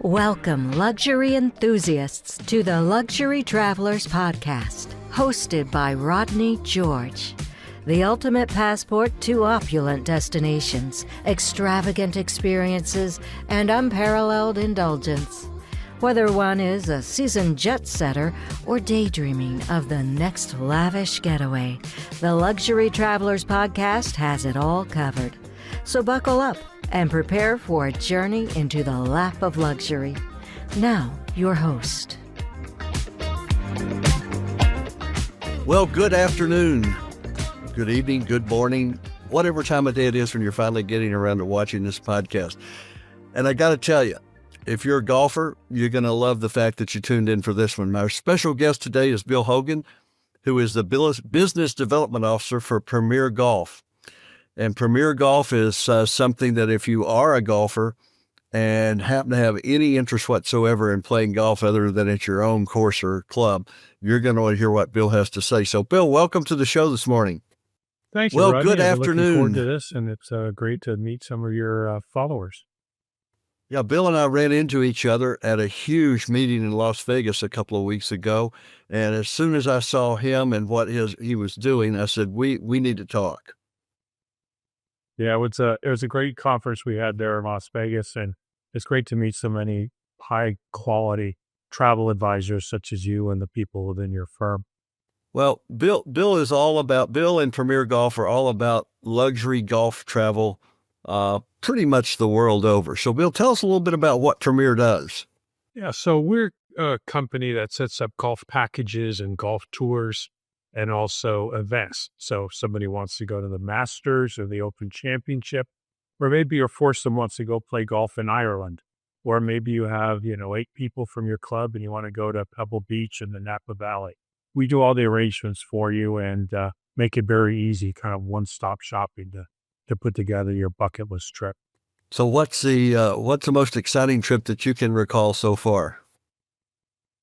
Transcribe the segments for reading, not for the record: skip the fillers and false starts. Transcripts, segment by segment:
Welcome, luxury enthusiasts, to the Luxury Travelers Podcast, hosted by Rodney George. The ultimate passport to opulent destinations, extravagant experiences, and unparalleled indulgence. Whether one is a seasoned jet setter or daydreaming of the next lavish getaway, the Luxury Travelers Podcast has it all covered. So buckle up and prepare for a journey into the lap of luxury. Now, your host. Well, good afternoon, good evening, good morning, whatever time of day it is when you're finally getting around to watching this podcast. And I got to tell you, if you're a golfer, you're going to love the fact that you tuned in for this one. Our special guest today is Bill Hogan, who is the Business Development Officer for Premier Golf. And Premier Golf is something that if you are a golfer and happen to have any interest whatsoever in playing golf other than at your own course or club, you're going to want to hear what Bill has to say. So, Bill, welcome to the show this morning. Thank you, Well, Rodney. good afternoon. Looking forward to this, and it's great to meet some of your followers. Yeah, Bill and I ran into each other at a huge meeting in Las Vegas a couple of weeks ago. And as soon as I saw him and what he was doing, I said, we need to talk. Yeah, it was a great conference we had there in Las Vegas, and it's great to meet so many high-quality travel advisors such as you and the people within your firm. Well, Bill and Premier Golf are all about luxury golf travel pretty much the world over. So, Bill, tell us a little bit about what Premier does. Yeah, so we're a company that sets up golf packages and golf tours and also events. So if somebody wants to go to the Masters or the Open Championship, or maybe your foursome wants to go play golf in Ireland, or maybe you have, 8 people from your club and you want to go to Pebble Beach in the Napa Valley. We do all the arrangements for you and make it very easy, kind of one-stop shopping to put together your bucket list trip. So what's the most exciting trip that you can recall so far?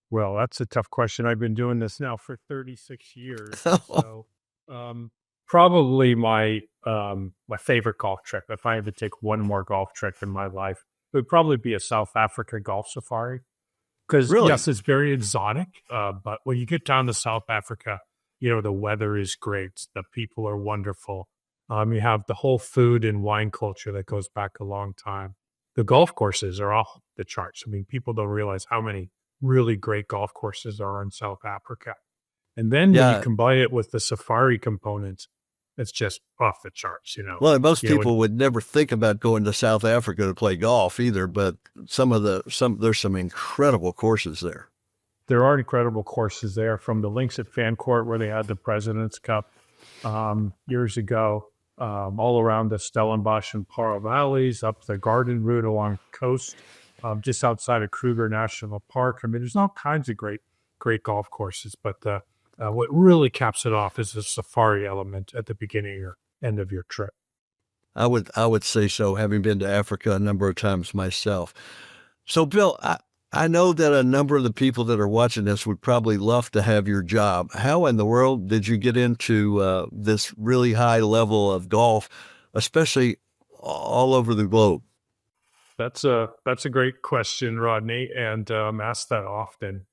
Well, that's a tough question. I've been doing this now for 36 years. So probably my favorite golf trip, if I had to take one more golf trip in my life, it would probably be a South Africa golf safari. Because, Really? Yes, it's very exotic, but when you get down to South Africa, the weather is great. The people are wonderful. You have the whole food and wine culture that goes back a long time. The golf courses are off the charts. I mean, people don't realize how many really great golf courses are in South Africa. And then when you combine it with the safari component, it's just off the charts, Well, most people would never think about going to South Africa to play golf either, but there's some incredible courses there. There are incredible courses there, from the links at Fancourt where they had the President's Cup years ago, all around the Stellenbosch and Paro Valleys, up the Garden Route along the coast, just outside of Kruger National Park. I mean, there's all kinds of great golf courses, but what really caps it off is the safari element at the beginning or end of your trip. I would say so, having been to Africa a number of times myself. So, Bill, I know that a number of the people that are watching this would probably love to have your job. How in the world did you get into this really high level of golf, especially all over the globe? That's a great question, Rodney, and I'm asked that often.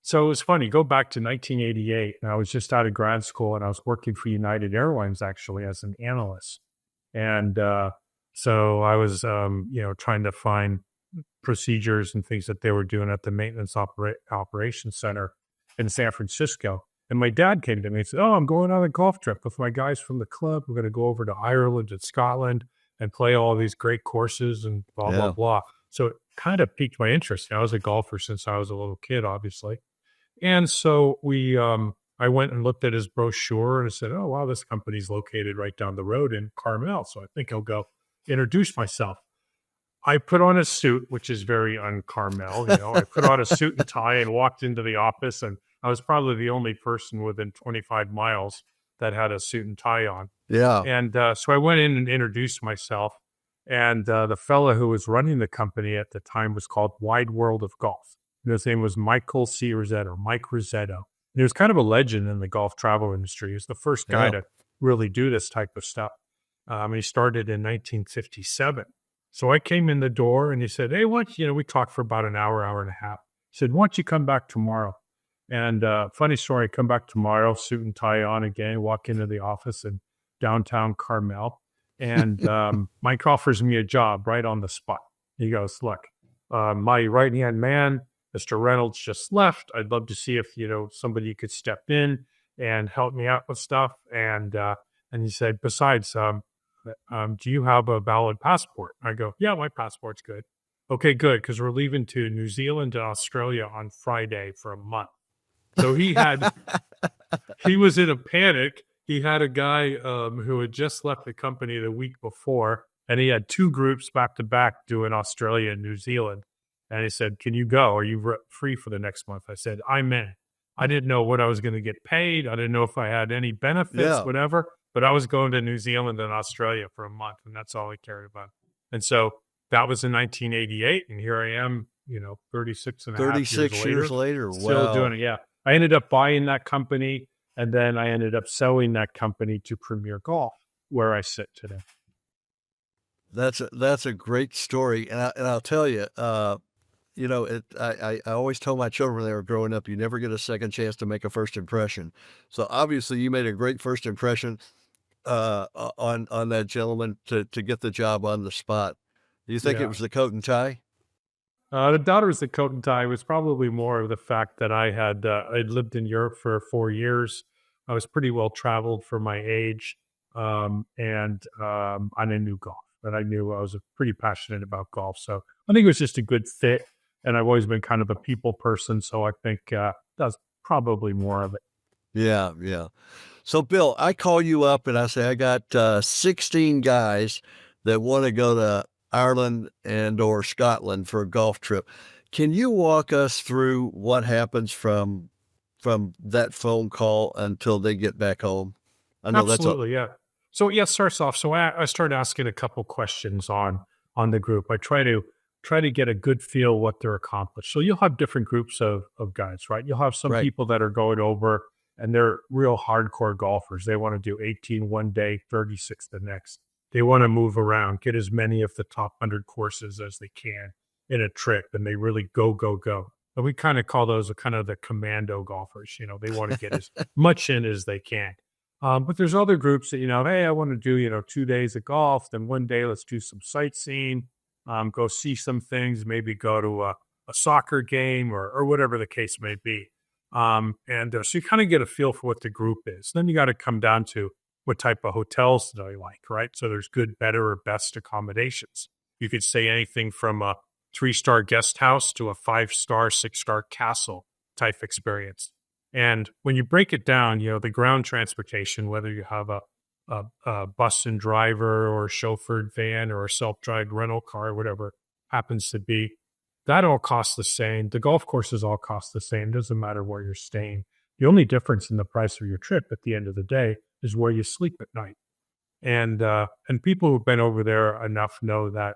So it was funny. Go back to 1988, and I was just out of grad school, and I was working for United Airlines actually as an analyst. And so I was, trying to find procedures and things that they were doing at the maintenance operations center in San Francisco. And my dad came to me and said, "Oh, I'm going on a golf trip with my guys from the club. We're going to go over to Ireland and Scotland and play all these great courses and blah, blah, blah." So it kind of piqued my interest. I was a golfer since I was a little kid, obviously. And so I went and looked at his brochure and I said, "Oh, wow, this company's located right down the road in Carmel. So I think I'll go introduce myself." I put on a suit, which is very un-Carmel. I put on a suit and tie and walked into the office, and I was probably the only person within 25 miles that had a suit and tie on. Yeah. And so I went in and introduced myself. And the fella who was running the company at the time was called Wide World of Golf. And his name was Michael C. Rossetto, Mike Rossetto. And he was kind of a legend in the golf travel industry. He was the first guy to really do this type of stuff. He started in 1957. So I came in the door and he said, "Hey, why don't you," we talked for about an hour, hour and a half. He said, "Why don't you come back tomorrow?" And funny story, I come back tomorrow, suit and tie on again, walk into the office in downtown Carmel. And Mike offers me a job right on the spot. He goes, "Look, my right-hand man, Mr. Reynolds, just left. I'd love to see if, somebody could step in and help me out with stuff." And he said, "Besides, do you have a valid passport?" I go, "Yeah, my passport's good." "Okay, good, because we're leaving to New Zealand and Australia on Friday for a month." So he was in a panic. He had a guy who had just left the company the week before, and he had two groups back to back doing Australia and New Zealand. And he said, "Can you go? Are you free for the next month?" I said, "I'm in." I didn't know what I was going to get paid. I didn't know if I had any benefits, Yeah. whatever, but I was going to New Zealand and Australia for a month, and that's all I cared about. And so that was in 1988, and here I am, 36 and a half 36 years later. still doing Wow. it. Yeah. I ended up buying that company, and then I ended up selling that company to Premier Golf, where I sit today. That's a great story. And I'll tell you, I always told my children when they were growing up, you never get a second chance to make a first impression. So obviously you made a great first impression on that gentleman to get the job on the spot. Do you think it Yeah. was the coat and tie? The daughters, the coat and tie was probably more of the fact that I'd lived in Europe for 4 years. I was pretty well traveled for my age, and I knew golf, and I knew I was pretty passionate about golf. So I think it was just a good fit, and I've always been kind of a people person. So I think that's probably more of it. Yeah, yeah. So Bill, I call you up and I say, I got 16 guys that want to go to Ireland and or Scotland for a golf trip. Can you walk us through what happens from that phone call until they get back home? I know that's a Absolutely, yeah. So yeah, it starts off. So I start asking a couple questions on the group. I try to get a good feel what they're accomplished. So you'll have different groups of guys, right? You'll have some right. people that are going over and they're real hardcore golfers. They want to do 18 one day, 36 the next. They want to move around, get as many of the top 100 courses as they can in a trip, and they really go, go, go. And we kind of call those kind of the commando golfers. They want to get as much in as they can. But there's other groups that, hey, I want to do, 2 days of golf. Then one day, let's do some sightseeing, go see some things, maybe go to a soccer game or whatever the case may be. And so you kind of get a feel for what the group is. Then you got to come down to what type of hotels do I like, right? So there's good, better, or best accommodations. You could say anything from a 3-star guest house to a 5-star, 6-star castle type experience. And when you break it down, the ground transportation, whether you have a bus and driver or a chauffeured van or a self-drive rental car, whatever happens to be, that all costs the same. The golf courses all cost the same. It doesn't matter where you're staying. The only difference in the price of your trip at the end of the day is where you sleep at night. And people who've been over there enough know that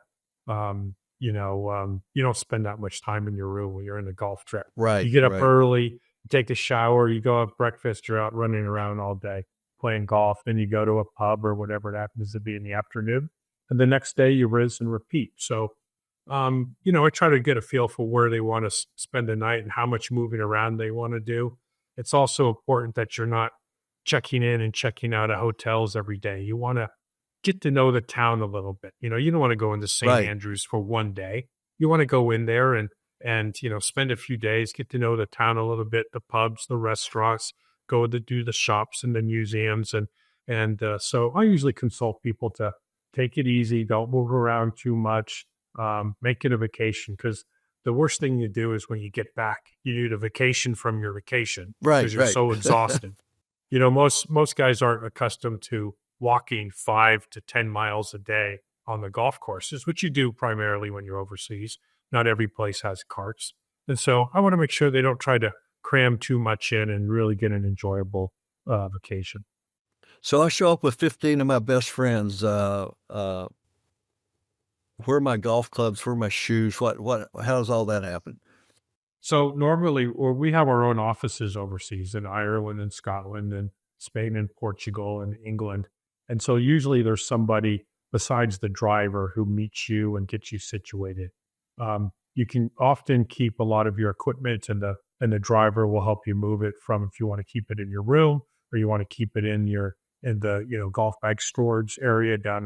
you don't spend that much time in your room when you're in a golf trip. Right, You get up right. early, you take a shower, you go have breakfast, you're out running around all day playing golf, then you go to a pub or whatever it happens to be in the afternoon, and the next day you rinse and repeat. So, I try to get a feel for where they want to spend the night and how much moving around they want to do. It's also important that you're not checking in and checking out of hotels every day. You want to get to know the town a little bit. You don't want to go into St. Right. Andrews for one day. You want to go in there and spend a few days, get to know the town a little bit, the pubs, the restaurants, go to do the shops and the museums, and so I usually consult people to take it easy, don't move around too much, make it a vacation, because the worst thing you do is when you get back, you need a vacation from your vacation Right, because you're right. so exhausted. Most guys aren't accustomed to walking 5 to 10 miles a day on the golf courses, which you do primarily when you're overseas. Not every place has carts. And so I want to make sure they don't try to cram too much in and really get an enjoyable vacation. So I show up with 15 of my best friends. Where are my golf clubs? Where are my shoes? How does all that happen? So normally, or we have our own offices overseas in Ireland and Scotland and Spain and Portugal and England. And so usually there's somebody besides the driver who meets you and gets you situated. You can often keep a lot of your equipment, and the driver will help you move it from, if you want to keep it in your room or you want to keep it in the golf bag storage area down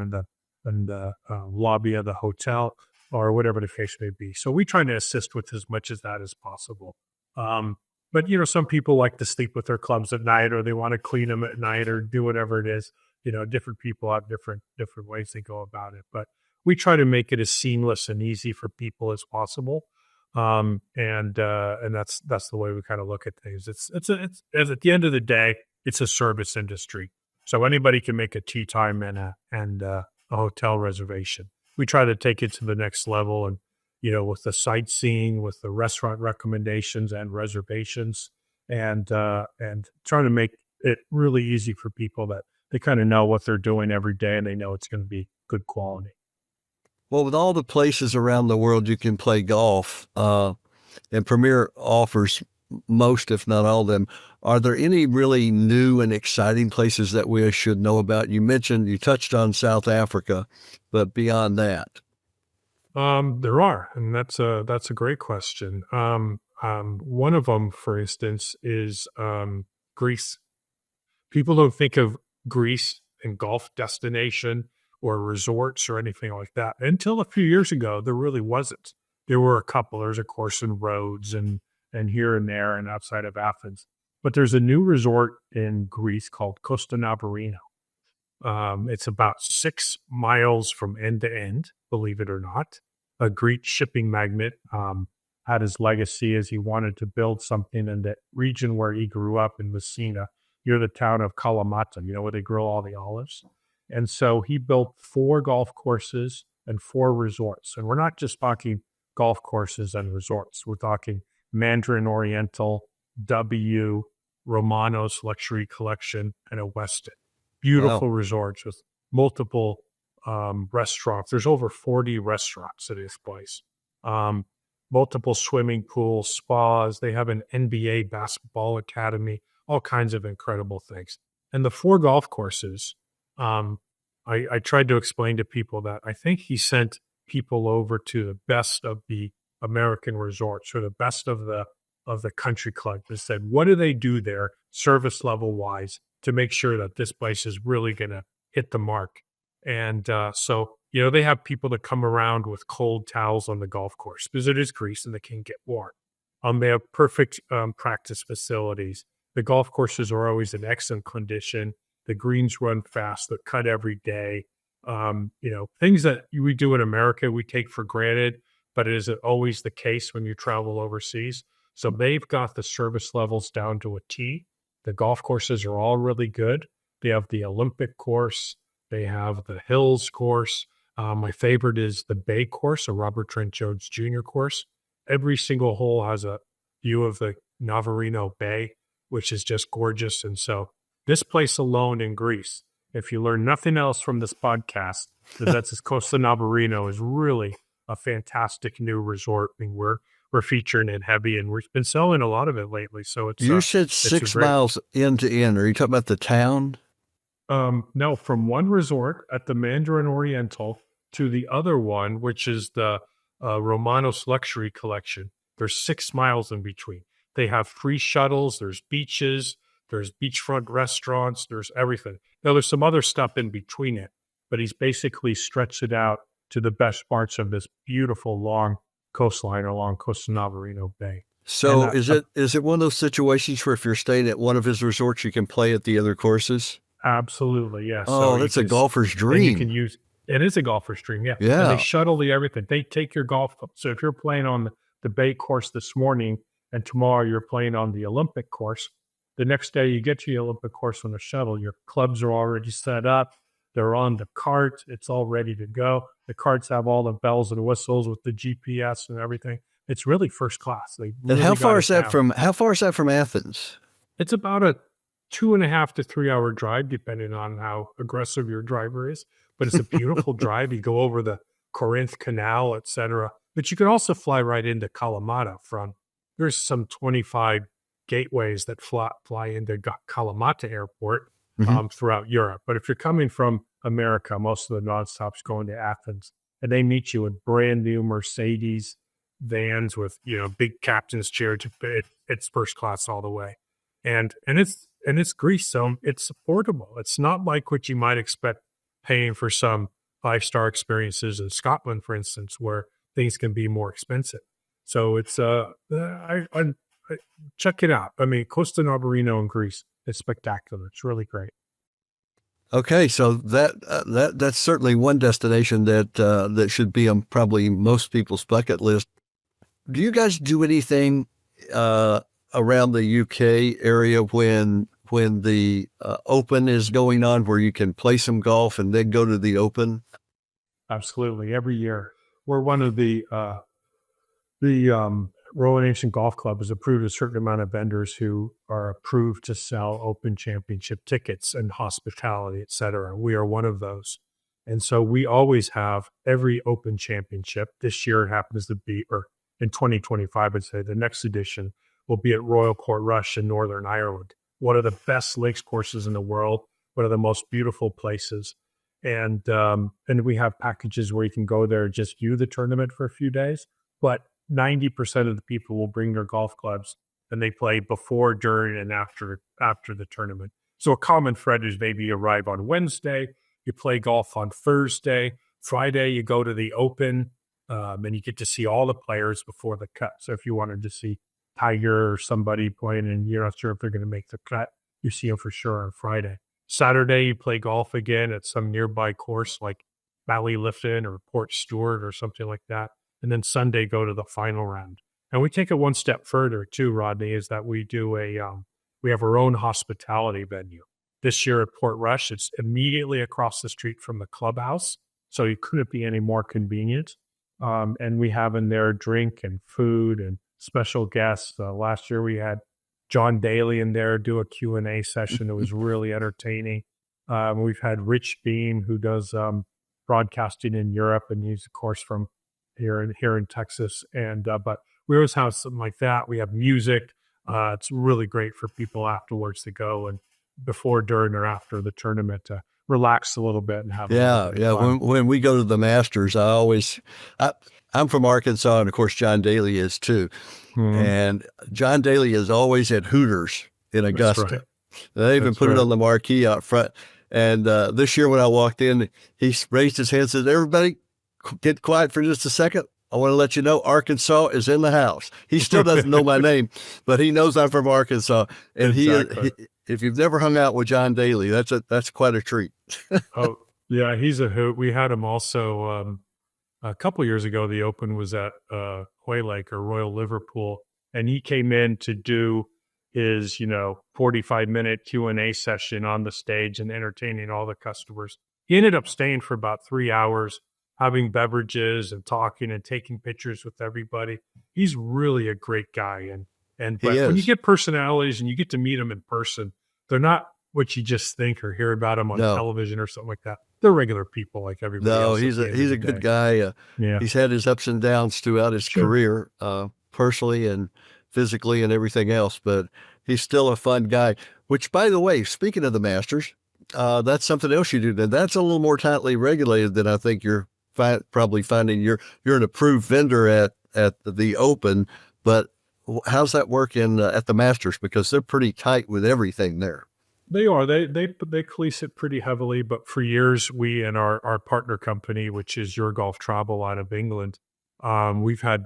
in the lobby of the hotel, or whatever the case may be. So we try to assist with as much as that as possible. But some people like to sleep with their clubs at night, or they want to clean them at night, or do whatever it is. Different people have different ways they go about it. But we try to make it as seamless and easy for people as possible. And that's the way we kind of look at things. It's as at the end of the day, it's a service industry. So anybody can make a tee time and a hotel reservation. We try to take it to the next level, and with the sightseeing, with the restaurant recommendations and reservations, and trying to make it really easy for people that they kind of know what they're doing every day and they know it's going to be good quality. Well, with all the places around the world you can play golf, and Premier offers most, if not all of them, are there any really new and exciting places that we should know about? You touched on South Africa, but beyond that? There are, and that's a great question. One of them, for instance, is Greece. People don't think of Greece and golf destination or resorts or anything like that. Until a few years ago, there really wasn't. There were a couple. There's, of course, in Rhodes and here and there and outside of Athens. But there's a new resort in Greece called Costa Navarino. It's about 6 miles from end to end, believe it or not. A Greek shipping magnate had his legacy as he wanted to build something in the region where he grew up in Messina, near the town of Kalamata, where they grow all the olives. And so he built 4 golf courses and 4 resorts. And we're not just talking golf courses and resorts. We're talking Mandarin Oriental, W, Romanos Luxury Collection, and a Westin. Beautiful resorts with multiple restaurants. There's over 40 restaurants at this place. Multiple swimming pools, spas. They have an NBA basketball academy, all kinds of incredible things. And the 4 golf courses, I tried to explain to people that I think he sent people over to the best of the American resorts, or the best of the country clubs, and said, what do they do there service level wise to make sure that this place is really going to hit the mark? And so they have people that come around with cold towels on the golf course because it is Greece and they can get warm. They have perfect practice facilities. The golf courses are always in excellent condition. The greens run fast. They're cut every day. Things that we do in America, we take for granted, but it isn't always the case when you travel overseas. So they've got the service levels down to a T. The golf courses are all really good. They have the Olympic course. They have the Hills course. My favorite is the Bay course, a Robert Trent Jones Jr. course. Every single hole has a view of the Navarino Bay, which is just gorgeous. And so this place alone in Greece, if you learn nothing else from this podcast, that's Costa Navarino is really a fantastic new resort. I mean, we're featuring it heavy, and we've been selling a lot of it lately. So it's you said 6 miles end to end. Are you talking about the town? No, from one resort at the Mandarin Oriental to the other one, which is the Romanos Luxury Collection. There's 6 miles in between. They have free shuttles. There's beaches. There's beachfront restaurants. There's everything. Now, there's some other stuff in between it, but he's basically stretched it out to the best parts of this beautiful long coastline along Costa Navarino Bay. So is it one of those situations where if you're staying at one of his resorts, you can play at the other courses? Absolutely, yes. Oh, so that's a golfer's dream. You can use it is a golfer's dream, yeah. Yeah. And they shuttle the everything. They take your golf. So if you're playing on the Bay course this morning and tomorrow you're playing on the Olympic course, the next day you get to the Olympic course on a shuttle. Your clubs are already set up. They're on the cart. It's all ready to go. The carts have all the bells and whistles with the GPS and everything. It's really first class. And how far is that from Athens? It's about a 2.5 to 3 hour drive, depending on how aggressive your driver is. But it's a beautiful drive. You go over the Corinth Canal, etc. But you can also fly right into Kalamata there's some 25 gateways that fly into Kalamata Airport throughout Europe. But if you're coming from America. Most of the nonstops going to Athens, and they meet you with brand new Mercedes vans with big captain's chair. It's first class all the way, and it's Greece, so it's affordable. It's not like what you might expect paying for some five-star experiences in Scotland, for instance, where things can be more expensive. So it's I check it out. I mean, Costa Navarino in Greece is spectacular. It's really great. Okay, so that's certainly one destination that should be on probably most people's bucket list. Do you guys do anything around the UK area when the Open is going on, where you can play some golf and then go to the Open? Absolutely, every year we're one of the Royal Nation Golf Club has approved a certain amount of vendors who are approved to sell Open Championship tickets and hospitality, et cetera. We are one of those. And so we always have every Open Championship. This year it happens to be, or in 2025, I'd say the next edition will be at Royal Court Rush in Northern Ireland, one of the best links courses in the world, one of the most beautiful places. And we have packages where you can go there and just view the tournament for a few days. But 90% of the people will bring their golf clubs, and they play before, during, and after the tournament. So a common thread is maybe you arrive on Wednesday, you play golf on Thursday, Friday you go to the Open, and you get to see all the players before the cut. So if you wanted to see Tiger or somebody playing and you're not sure if they're going to make the cut, you see them for sure on Friday. Saturday you play golf again at some nearby course like Ballylifton or Port Stewart or something like that. And then Sunday go to the final round. And we take it one step further too, Rodney, is that we do we have our own hospitality venue. This year at Port Rush, it's immediately across the street from the clubhouse, so you couldn't be any more convenient. And we have in there drink and food and special guests. Last year we had John Daly in there do a Q&A session. It was really entertaining. We've had Rich Beam, who does broadcasting in Europe, and he's, of course, from here in Texas. And but we always have something like that. We have music. It's really great for people afterwards to go and before, during, or after the tournament to relax a little bit and have fun. When we go to the Masters, I'm from Arkansas, and of course John Daly is too. Mm-hmm. And John Daly is always at Hooters in Augusta. Right. They even put it on the marquee out front. And this year when I walked in, he raised his hand and said, "Everybody, get quiet for just a second. I want to let you know Arkansas is in the house." He still doesn't know my name, but he knows I'm from Arkansas. And exactly. he if you've never hung out with John Daly, that's quite a treat. Oh, yeah, he's a hoot. We had him also a couple years ago. The Open was at Hoylake or Royal Liverpool, and he came in to do his 45-minute Q&A session on the stage and entertaining all the customers. He ended up staying for about 3 hours, having beverages and talking and taking pictures with everybody. He's really a great guy. But when you get personalities and you get to meet them in person, they're not what you just think or hear about them on television or something like that. They're regular people like everybody else. He's a good guy. He's had his ups and downs throughout his career, personally and physically and everything else, but he's still a fun guy. Which, by the way, speaking of the Masters, that's something else you do. That's a little more tightly regulated than I think you're probably finding. You're an approved vendor at the Open, but how's that work at the Masters? Because they're pretty tight with everything there. They are. They police it pretty heavily, but for years, we and our partner company, which is Your Golf Travel out of England, we've had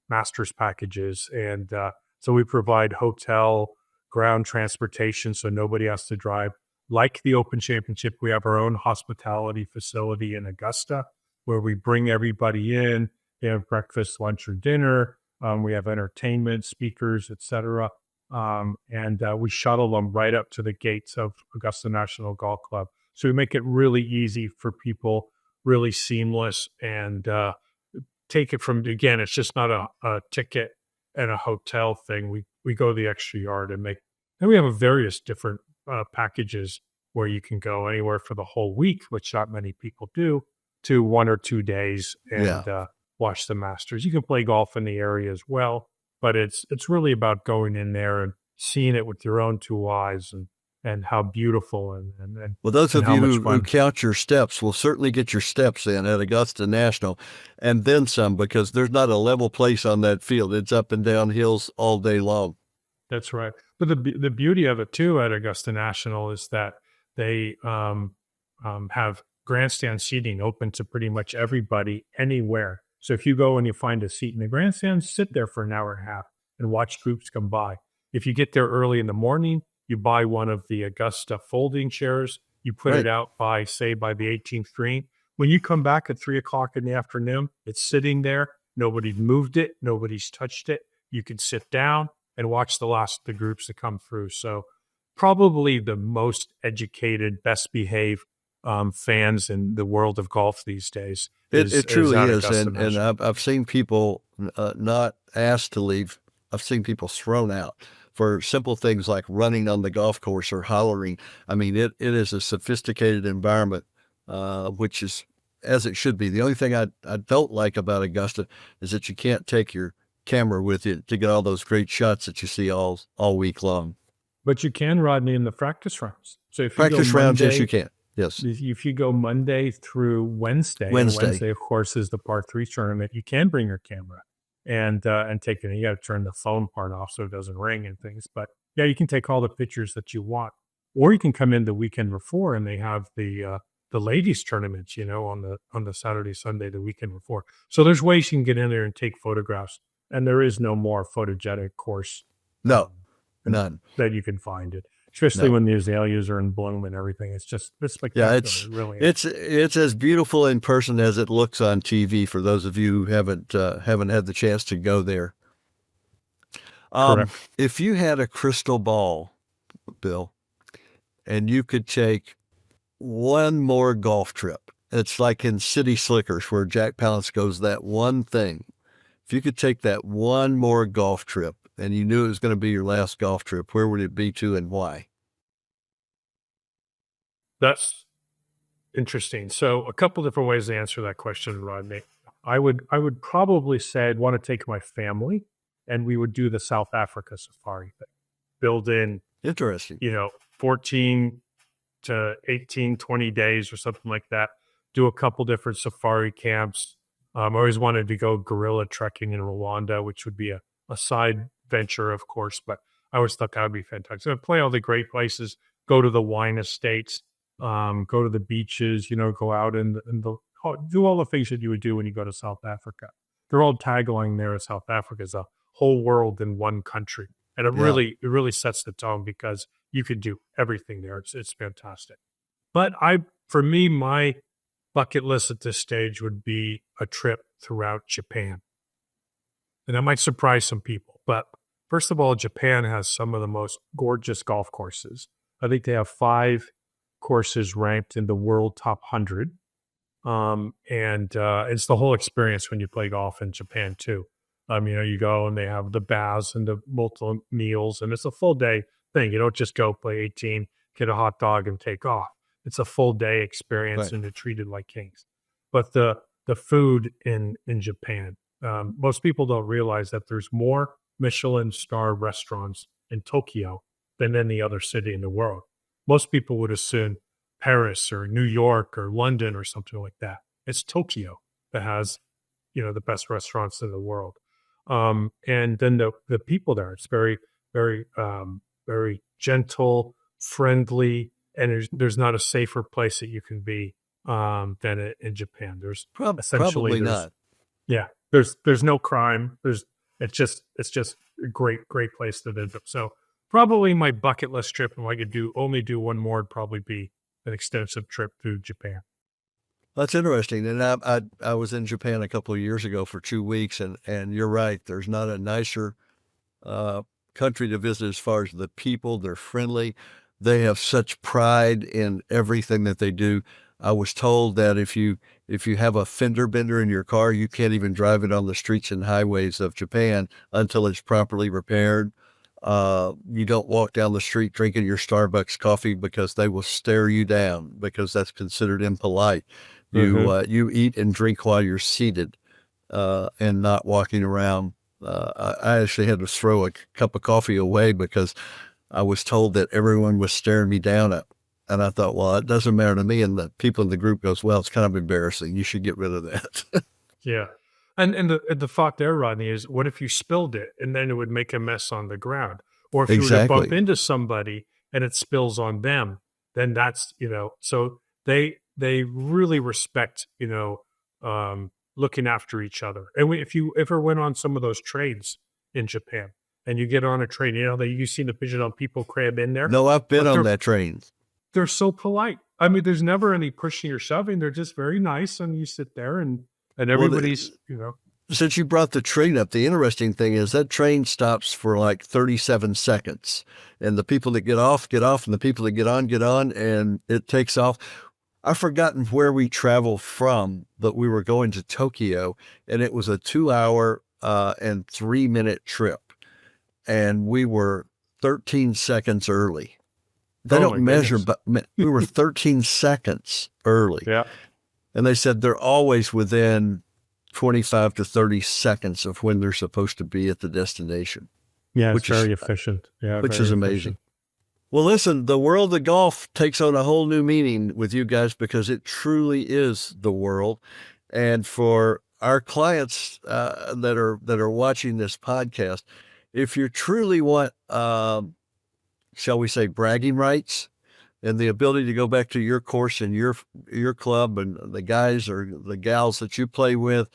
Masters packages. And so we provide hotel, ground transportation, so nobody has to drive. Like the Open Championship, we have our own hospitality facility in Augusta where we bring everybody in. They have breakfast, lunch, or dinner. We have entertainment, speakers, etc. And we shuttle them right up to the gates of Augusta National Golf Club. So we make it really easy for people, really seamless, and take it from, again, it's just not a ticket and a hotel thing. We go the extra yard and we have various different packages where you can go anywhere for the whole week, which not many people do, to 1 or 2 days and watch the Masters. You can play golf in the area as well, but it's really about going in there and seeing it with your own two eyes and how beautiful Well, those and of how you much who fun. count your steps will certainly get your steps in at Augusta National and then some, because there's not a level place on that field. It's up and down hills all day long. That's right. But the beauty of it too at Augusta National is that they have grandstand seating open to pretty much everybody anywhere. So if you go and you find a seat in the grandstand, sit there for an hour and a half and watch groups come by. If you get there early in the morning, you buy one of the Augusta folding chairs. You put it Right. out by, say, by the 18th green. When you come back at 3 o'clock in the afternoon, it's sitting there. Nobody's moved it. Nobody's touched it. You can sit down and watch the last of the groups that come through. So probably the most educated, best behaved fans in the world of golf these days It is truly at is. Augusta And National. I've seen people not asked to leave. I've seen people thrown out for simple things like running on the golf course or hollering. I mean, it is a sophisticated environment, which is as it should be. The only thing I don't like about Augusta is that you can't take your camera with you to get all those great shots that you see all week long. But you can, Rodney, in the practice rounds. So Practice rounds, yes, you can. Yes. If you go Monday through Wednesday, and Wednesday. Wednesday, of course, is the par three tournament, you can bring your camera and take it. You got to turn the phone part off so it doesn't ring and things. But yeah, you can take all the pictures that you want, or you can come in the weekend before, and they have the ladies tournaments, on the Saturday, Sunday, the weekend before. So there's ways you can get in there and take photographs, and there is no more photogenic course No, um, none. that you can find it. Especially No. when the azaleas are in bloom and everything. It's spectacular. Yeah, It really is. it's as beautiful in person as it looks on TV. For those of you who haven't had the chance to go there, Correct. if you had a crystal ball, Bill, and you could take one more golf trip, it's like in City Slickers where Jack Palance goes, that one thing. If you could take that one more golf trip, and you knew it was going to be your last golf trip, where would it be to and why? That's interesting. So a couple different ways to answer that question, Rodney. I would probably say I'd want to take my family, and we would do the South Africa safari thing. Build in, Interesting. 14 to 18, 20 days or something like that. Do a couple different safari camps. I always wanted to go gorilla trekking in Rwanda, which would be a side venture, of course, but I always thought that would be fantastic. So play all the great places, go to the wine estates, go to the beaches, go out and do all the things that you would do when you go to South Africa. Their old tagline there is South Africa is a whole world in one country. And it Yeah. really sets the tone because you could do everything there. It's fantastic. But for me, my bucket list at this stage would be a trip throughout Japan. And that might surprise some people. But first of all, Japan has some of the most gorgeous golf courses. I think they have 5 courses ranked in the world top 100. And it's the whole experience when you play golf in Japan too. You go and they have the baths and the multiple meals, and it's a full day thing. You don't just go play 18, get a hot dog, and take off. It's a full day experience, Right. and they're treated like kings. But the food in Japan, most people don't realize that there's more Michelin star restaurants in Tokyo than any other city in the world. Most people would assume Paris or New York or London or something like that. It's Tokyo that has, the best restaurants in the world. And then the people there, it's very, very, very gentle, friendly, and there's not a safer place that you can be than in Japan. There's Probably not. yeah, there's no crime. It's just a great place to visit. So probably my bucket list trip, and if I could only do one more, would probably be an extensive trip through Japan. That's interesting. And I was in Japan a couple of years ago for 2 weeks, and you're right. There's not a nicer country to visit as far as the people. They're friendly. They have such pride in everything that they do. I was told that if you have a fender bender in your car, you can't even drive it on the streets and highways of Japan until it's properly repaired. You don't walk down the street drinking your Starbucks coffee because they will stare you down because that's considered impolite. You eat and drink while you're seated, and not walking around. I actually had to throw a cup of coffee away because I was told that everyone was staring me down at. And I thought, well, it doesn't matter to me. And the people in the group goes, well, it's kind of embarrassing. You should get rid of that. Yeah. And the thought there, Rodney, is what if you spilled it and then it would make a mess on the ground? Or if you were to bump Exactly. into somebody and it spills on them, then that's, so they really respect, looking after each other. And if you ever went on some of those trains in Japan and you get on a train, you see the picture of people cram in there, No, I've been but on that train. they're so polite. I mean, there's never any pushing or shoving. They're just very nice. And you sit there and Well, everybody's, since you brought the train up, the interesting thing is that train stops for like 37 seconds. And the people that get off, and the people that get on, and it takes off. I've forgotten where we traveled from, but we were going to Tokyo, and it was a 2-hour and 3-minute trip. And we were 13 seconds early. They Oh my don't measure, goodness. but we were 13 seconds early. Yeah. And they said they're always within 25 to 30 seconds of when they're supposed to be at the destination, Yeah, it's which is very efficient. Yeah, which very is amazing. efficient. Well, listen, the world of golf takes on a whole new meaning with you guys because it truly is the world. And for our clients that are watching this podcast, if you truly want, shall we say, bragging rights and the ability to go back to your course and your club and the guys or the gals that you play with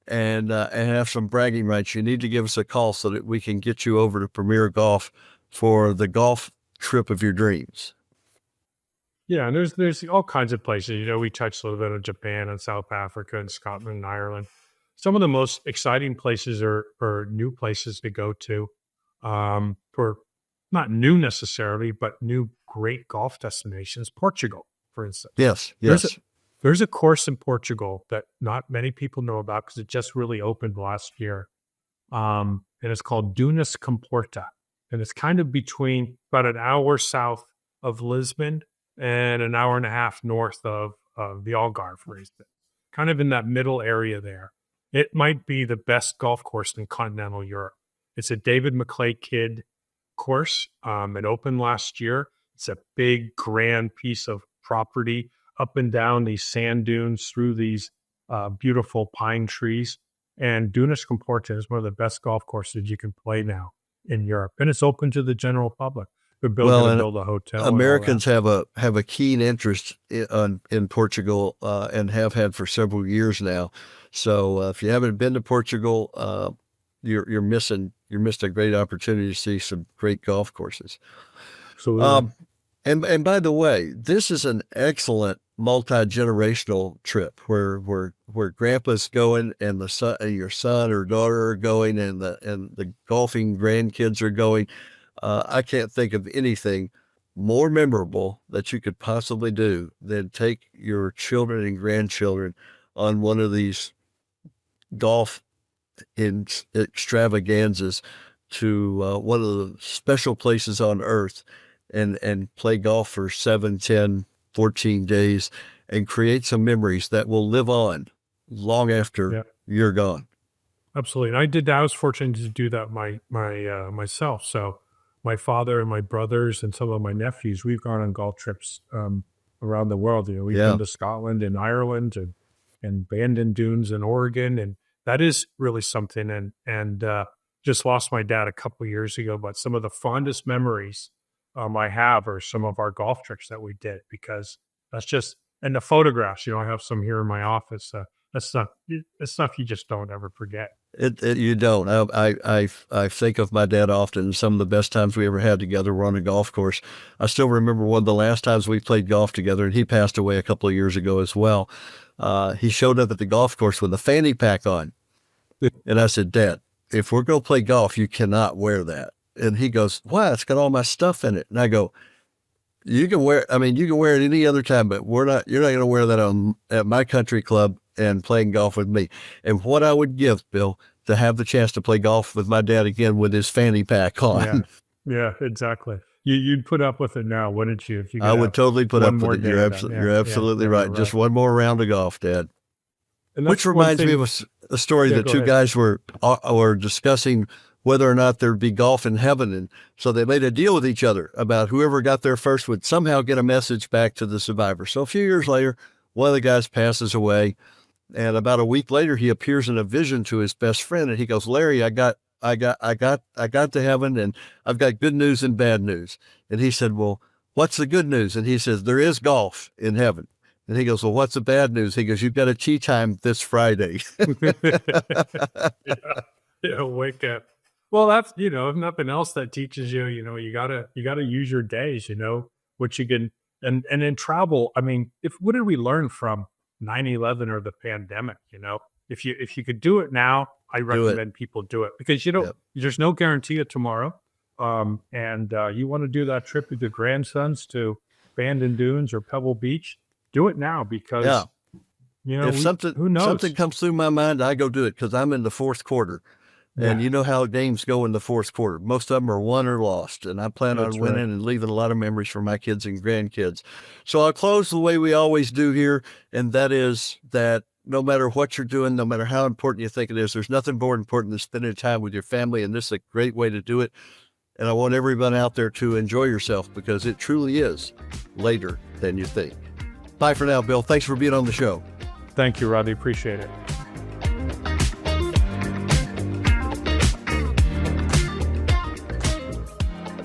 and have some bragging rights, you need to give us a call so that we can get you over to Premier Golf for the golf trip of your dreams. Yeah, and there's all kinds of places. We touched a little bit on Japan and South Africa and Scotland and Ireland. Some of the most exciting places are new places to go to, for not new necessarily, but new great golf destinations. Portugal, for instance. Yes, There's yes. There's a course in Portugal that not many people know about because it just really opened last year. And it's called Dunas Comporta. And it's kind of between about an hour south of Lisbon and an hour and a half north of the Algarve, for instance. Kind of in that middle area there. It might be the best golf course in continental Europe. It's a David McClay Kidd course. It opened last year. It's a big, grand piece of property up and down these sand dunes through these beautiful pine trees. And Dunas Comporta is one of the best golf courses you can play now in Europe. And it's open to the general public. They're going to build a hotel. Americans have a keen interest in Portugal and have had for several years now. So if you haven't been to Portugal, you're missing a great opportunity to see some great golf courses. Absolutely. And by the way, this is an excellent multi-generational trip where grandpa's going and your son or daughter are going and the golfing grandkids are going. I can't think of anything more memorable that you could possibly do than take your children and grandchildren on one of these golf extravaganzas to one of the special places on earth and play golf for 7, 10, 14 days and create some memories that will live on long after you're gone. Absolutely. And I was fortunate to do that myself. So my father and my brothers and some of my nephews, we've gone on golf trips around the world. We've been to Scotland and Ireland and Bandon Dunes in Oregon. And that is really something. And just lost my dad a couple of years ago, but some of the fondest memories I have are some of our golf trips that we did, because that's just, and the photographs, I have some here in my office. That's stuff you just don't ever forget. You don't. I think of my dad often. Some of the best times we ever had together were on a golf course. I still remember one of the last times we played golf together, and he passed away a couple of years ago as well. He showed up at the golf course with a fanny pack on. And I said, Dad, if we're going to play golf, you cannot wear that. And he goes, why? It's got all my stuff in it. And I go, you can wear it any other time, but you're not going to wear that at my country club and playing golf with me. And what I would give, Bill, to have the chance to play golf with my dad again with his fanny pack on. Yeah, exactly. You'd put up with it now, wouldn't you? If you I would totally put up with it. You're absolutely right. Right. Just one more round of golf, Dad. And Which reminds me of a story that two guys were discussing whether or not there'd be golf in heaven. And so they made a deal with each other about whoever got there first would somehow get a message back to the survivor. So a few years later, one of the guys passes away. And about a week later, he appears in a vision to his best friend. And he goes, Larry, I got to heaven, and I've got good news and bad news. And he said, well, what's the good news? And he says, there is golf in heaven. And he goes, well, what's the bad news? He goes, you've got a tea time this Friday. Yeah, wake up. Well, that's, if nothing else, that teaches you, you gotta use your days, what you can, and in travel. I mean, what did we learn from 9/11 or the pandemic? If you could do it now, I recommend people do it, because there's no guarantee of tomorrow. And you want to do that trip with your grandsons to Bandon Dunes or Pebble Beach, do it now, because if who knows? Something comes through my mind, I go do it, because I'm in the fourth quarter. And you know how games go in the fourth quarter. Most of them are won or lost. And I plan on winning and leaving a lot of memories for my kids and grandkids. So I'll close the way we always do here. And that is that no matter what you're doing, no matter how important you think it is, there's nothing more important than spending time with your family. And this is a great way to do it. And I want everyone out there to enjoy yourself, because it truly is later than you think. Bye for now, Bill. Thanks for being on the show. Thank you, Rodney. Appreciate it.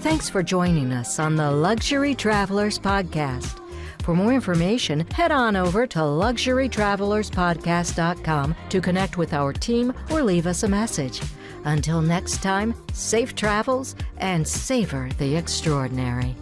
Thanks for joining us on the Luxury Travelers Podcast. For more information, head on over to luxurytravelerspodcast.com to connect with our team or leave us a message. Until next time, safe travels and savor the extraordinary.